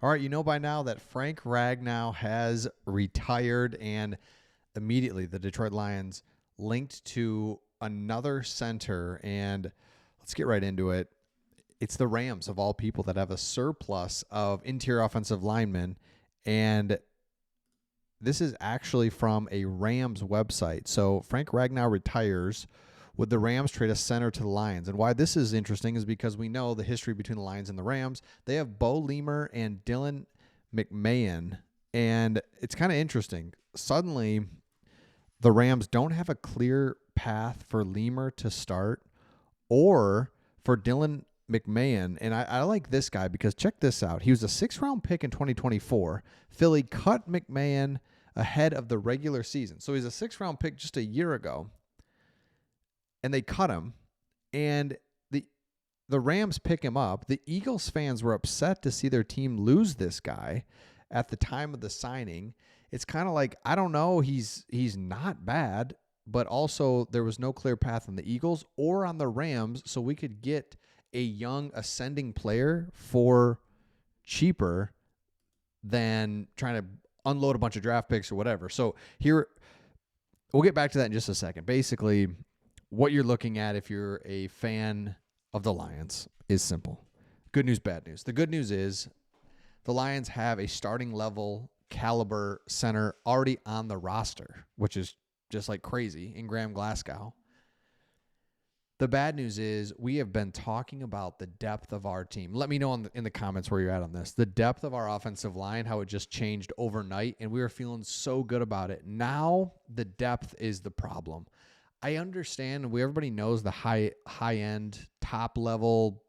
All right, you know by now that Frank Ragnow has retired, and immediately the Detroit Lions linked to another center. And let's get right into it. It's the Rams, of all people, that have a surplus of interior offensive linemen. And this is actually from a Rams website. So Frank Ragnow retires. Would the Rams trade a center to the Lions? And why this is interesting is because we know the history between the Lions and the Rams. They have Bo Leemer and Dylan McMahon, and it's kind of interesting. Suddenly, the Rams don't have a clear path for Leemer to start or for Dylan McMahon. And I like this guy because check this out. He was a 6th-round pick in 2024. Philly cut McMahon ahead of the regular season. So he's a 6th-round pick just a year ago. And they cut him, and the Rams pick him up. The Eagles fans were upset to see their team lose this guy at the time of the signing. It's kind of like, I don't know, he's not bad, but also there was no clear path on the Eagles or on the Rams, so we could get a young ascending player for cheaper than trying to unload a bunch of draft picks or whatever. So here, we'll get back to that in just a second. Basically, what you're looking at if you're a fan of the Lions is simple. Good news, bad news. The good news is the Lions have a starting level caliber center already on the roster, which is just like crazy, in Graham Glasgow. The bad news is we have been talking about the depth of our team. Let me know in the comments where you're at on this. The depth of our offensive line, how it just changed overnight, and we were feeling so good about it. Now the depth is the problem. I understand, everybody knows the high-end, top-level,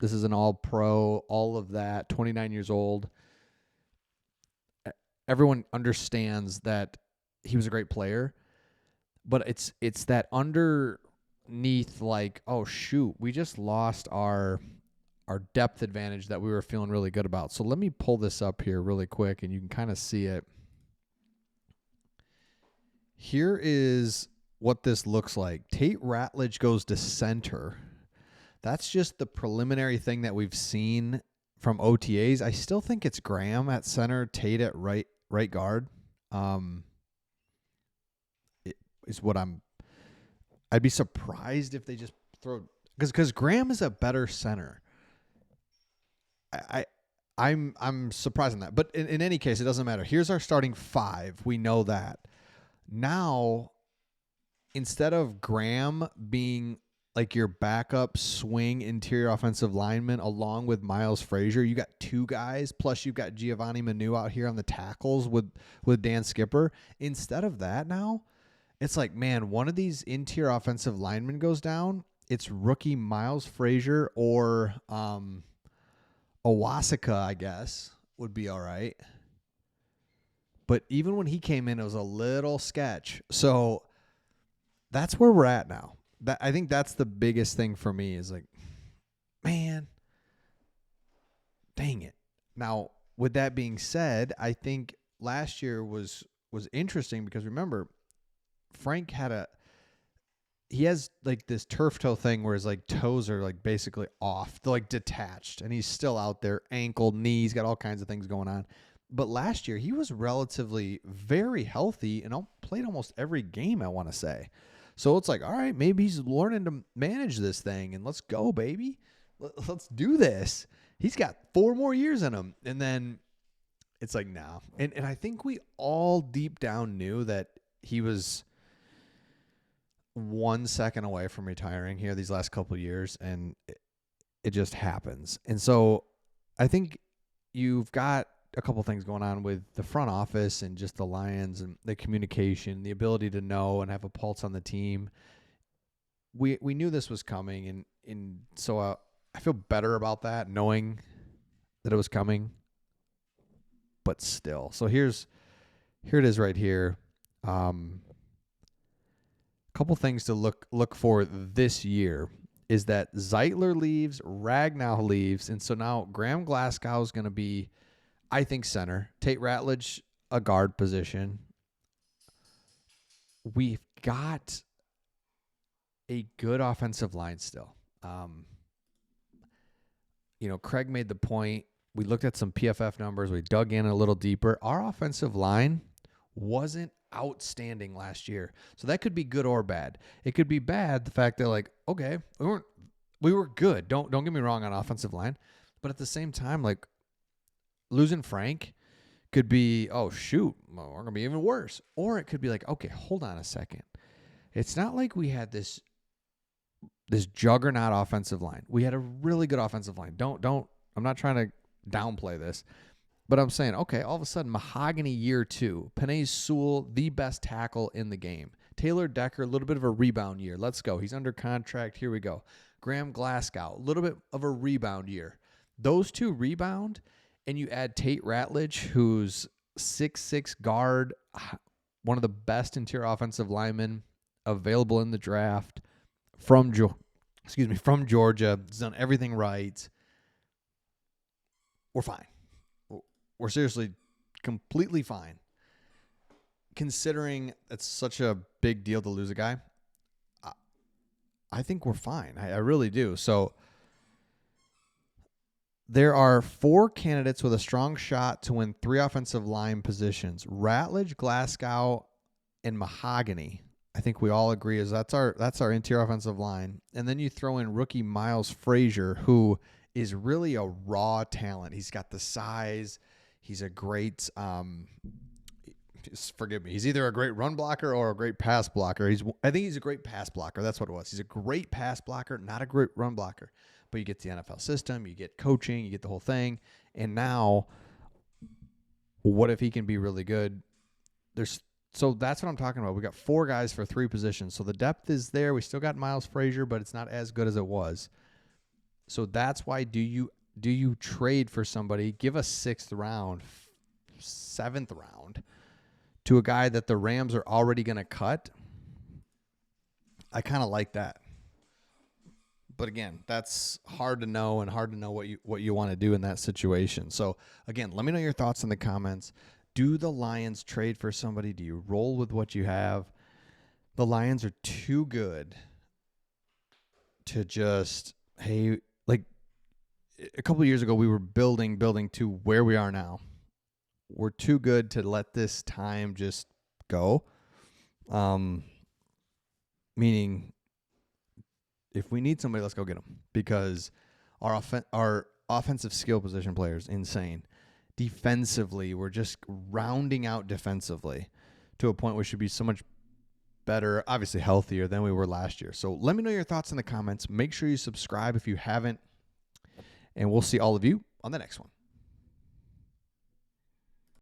this is an all-pro, all of that, 29 years old. Everyone understands that he was a great player, but it's that underneath, like, oh, shoot, we just lost our depth advantage that we were feeling really good about. So let me pull this up here really quick, and you can kind of see it. Here is what this looks like. Tate Ratledge goes to center. That's just the preliminary thing that we've seen from OTAs. I still think it's Graham at center, Tate at right guard. Is what I'd be surprised if they just throw, because Graham is a better center. I'm surprised on that. But in any case, it doesn't matter. Here's our starting 5. We know that. Now, instead of Graham being like your backup swing interior offensive lineman along with Miles Frazier, you got 2 guys, plus you've got Giovanni Manu out here on the tackles with Dan Skipper. Instead of that now, it's like, man, one of these interior offensive linemen goes down, it's rookie Miles Frazier or Owasika, I guess, would be all right. But even when he came in, it was a little sketch. So that's where we're at now. I think that's the biggest thing for me is like, man, dang it. Now, with that being said, I think last year was interesting because remember, Frank he has like this turf toe thing where his like toes are like basically off, they're like detached, and he's still out there, ankle, knees, got all kinds of things going on. But last year he was relatively very healthy and played almost every game, I want to say. So it's like, all right, maybe he's learning to manage this thing, and let's go, baby. Let's do this. He's got 4 more years in him. And then it's like, no. And I think we all deep down knew that he was 1 second away from retiring here these last couple of years, and it just happens. And so I think you've got a couple things going on with the front office and just the Lions and the communication, the ability to know and have a pulse on the team. We knew this was coming, and so I feel better about that, knowing that it was coming. But still, so here it is right here. Couple things to look for this year is that Zeitler leaves, Ragnow leaves, and so now Graham Glasgow is going to be, I think, center. Tate Ratledge, a guard position. We've got a good offensive line still. Craig made the point We looked at some PFF numbers. We dug in a little deeper. Our offensive line wasn't outstanding last year. So that could be good or bad. It could be bad, the fact that, like, okay, we were good. Don't get me wrong on offensive line. But at the same time, like, losing Frank could be, oh, shoot, well, we're going to be even worse. Or it could be like, okay, hold on a second. It's not like we had this juggernaut offensive line. We had a really good offensive line. I'm not trying to downplay this, but I'm saying, okay, all of a sudden, Mahogany year 2, Penei Sewell, the best tackle in the game. Taylor Decker, a little bit of a rebound year. Let's go. He's under contract. Here we go. Graham Glasgow, a little bit of a rebound year. Those two rebound, and you add Tate Ratledge, who's 6'6" guard, one of the best interior offensive linemen available in the draft from Georgia. He's done everything right. We're fine. We're seriously completely fine. Considering it's such a big deal to lose a guy, I think we're fine. I really do. So there are 4 candidates with a strong shot to win 3 offensive line positions. Ratledge, Glasgow, and Mahogany. I think we all agree is that's our interior offensive line. And then you throw in rookie Miles Frazier, who is really a raw talent. He's got the size. He's a great forgive me. He's either a great run blocker or a great pass blocker. I think he's a great pass blocker. That's what it was. He's a great pass blocker, not a great run blocker. But you get the NFL system, you get coaching, you get the whole thing. And now, what if he can be really good? So that's what I'm talking about. We got 4 guys for 3 positions. So the depth is there. We still got Miles Frazier, but it's not as good as it was. So that's why do you trade for somebody, give a 6th round, 7th round to a guy that the Rams are already going to cut? I kind of like that. But again, that's hard to know and hard to know what you want to do in that situation. So again, let me know your thoughts in the comments. Do the Lions trade for somebody? Do you roll with what you have? The Lions are too good to just, hey, like a couple of years ago, we were building to where we are now. We're too good to let this time just go. Meaning, if we need somebody, let's go get them, because our offensive skill position players insane. Defensively, we're just rounding out defensively to a point where we should be so much better, obviously healthier than we were last year. So let me know your thoughts in the comments. Make sure you subscribe if you haven't, and we'll see all of you on the next one.